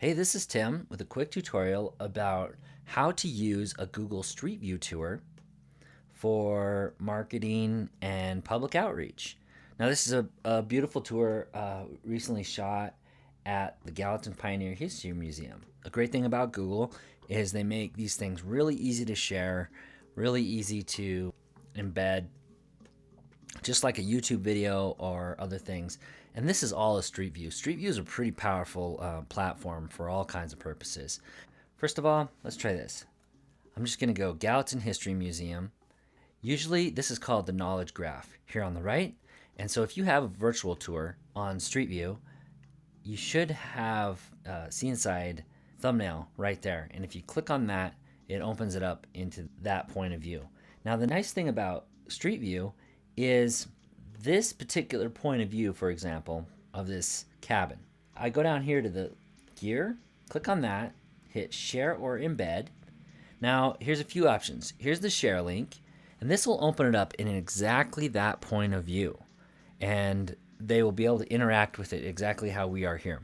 Hey, this is Tim with a quick tutorial about how to use a Google Street View tour for marketing and public outreach. Now, this is a beautiful tour recently shot at the Gallatin Pioneer History Museum. A great thing about Google is they make these things really easy to share, really easy to embed, just like a YouTube video or other things. And this is all a Street View. Street View is a pretty powerful platform for all kinds of purposes. First of all, let's try this. I'm just going to go Gallatin History Museum. Usually this is called the knowledge graph here on the right. And so if you have a virtual tour on Street View, you should have See Inside thumbnail right there. And if you click on that, it opens it up into that point of view. Now, the nice thing about Street View is this particular point of view, for example, of this cabin. I go down here to the gear, click on that, hit share or embed. Now, here's a few options. Here's the share link, and this will open it up in exactly that point of view. And they will be able to interact with it exactly how we are here.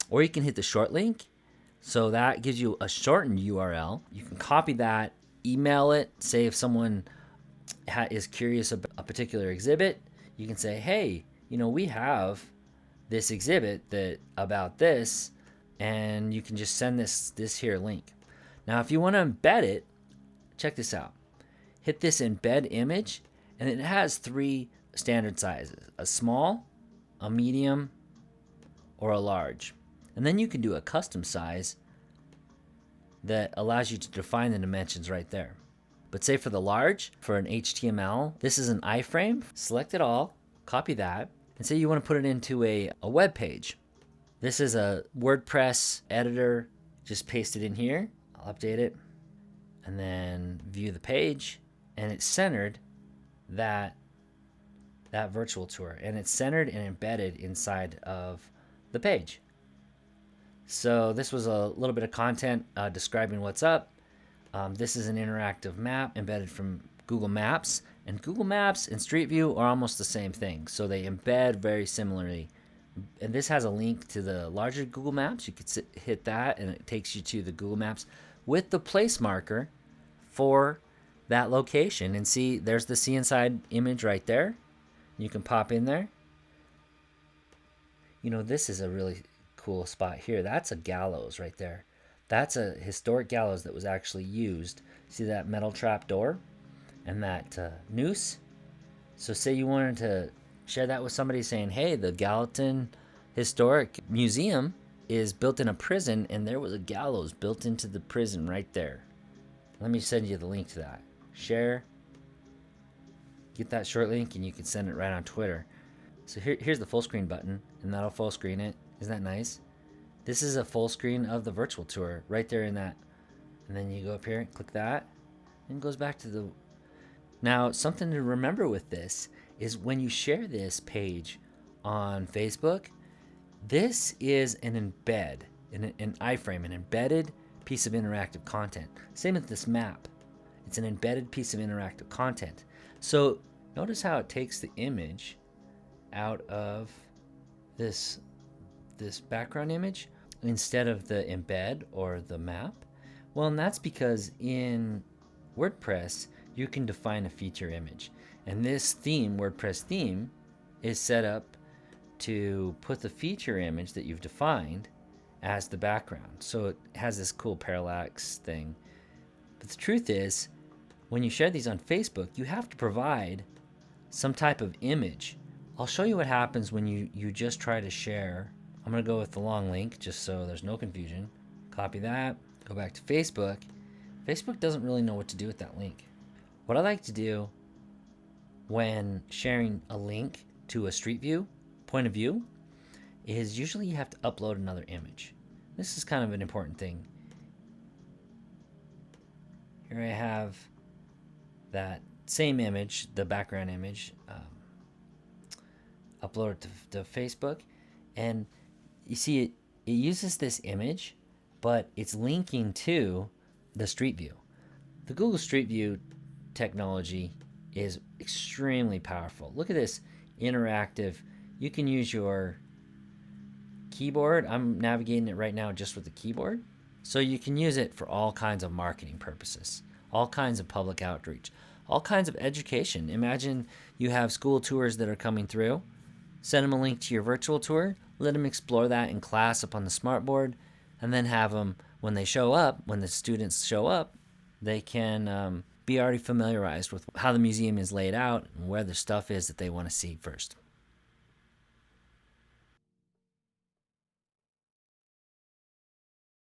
Or you can hit the short link. So that gives you a shortened URL. You can copy that, email it, say if someone is curious about a particular exhibit, you can say, hey, we have this exhibit about this, and you can just send this here link. Now, if you want to embed it, check this out. Hit this embed image, and it has 3 standard sizes: a small, a medium, or a large. And then you can do a custom size that allows you to define the dimensions right there. But say for the large, for an HTML, this is an iframe. Select it all, copy that, and say you want to put it into a web page. This is a WordPress editor. Just paste it in here. I'll update it, and then view the page, and it's centered that virtual tour, and it's centered and embedded inside of the page. So this was a little bit of content describing what's up. This is an interactive map embedded from Google Maps, and Google Maps and Street View are almost the same thing, so they embed very similarly. And this has a link to the larger Google Maps. You could hit that, and it takes you to the Google Maps with the place marker for that location. And see, there's the See Inside image right there. You can pop in there. This is a really cool spot here. That's a gallows right there. That's a historic gallows that was actually used. See that metal trap door and that noose? So say you wanted to share that with somebody, saying, hey, the Gallatin Historic Museum is built in a prison, and there was a gallows built into the prison right there. Let me send you the link to that. Share. Get that short link, and you can send it right on Twitter. So here's the full screen button, and that'll full screen it. Isn't that nice? This is a full screen of the virtual tour right there in that. And then you go up here, click that, and it goes back to the... Now, something to remember with this is when you share this page on Facebook, this is an embed, an iframe, an embedded piece of interactive content. Same with this map. It's an embedded piece of interactive content. So notice how it takes the image out of this background image instead of the embed or the map. Well, and that's because in WordPress, you can define a feature image. And this theme, WordPress theme, is set up to put the feature image that you've defined as the background. So it has this cool parallax thing. But the truth is, when you share these on Facebook, you have to provide some type of image. I'll show you what happens when you just try to share. I'm going to go with the long link just so there's no confusion. Copy that, go back to Facebook. Facebook doesn't really know what to do with that link. What I like to do when sharing a link to a Street View point of view is usually you have to upload another image. This is kind of an important thing. Here I have that same image, the background image, uploaded to Facebook, and you see it uses this image, but it's linking to the Street View. The Google Street View technology is extremely powerful. Look at this interactive. You can use your keyboard. I'm navigating it right now just with the keyboard. So you can use it for all kinds of marketing purposes, all kinds of public outreach, all kinds of education. Imagine you have school tours that are coming through. Send them a link to your virtual tour. Let them explore that in class up on the smartboard, and then have them, when they show up, when the students show up, they can be already familiarized with how the museum is laid out and where the stuff is that they want to see first.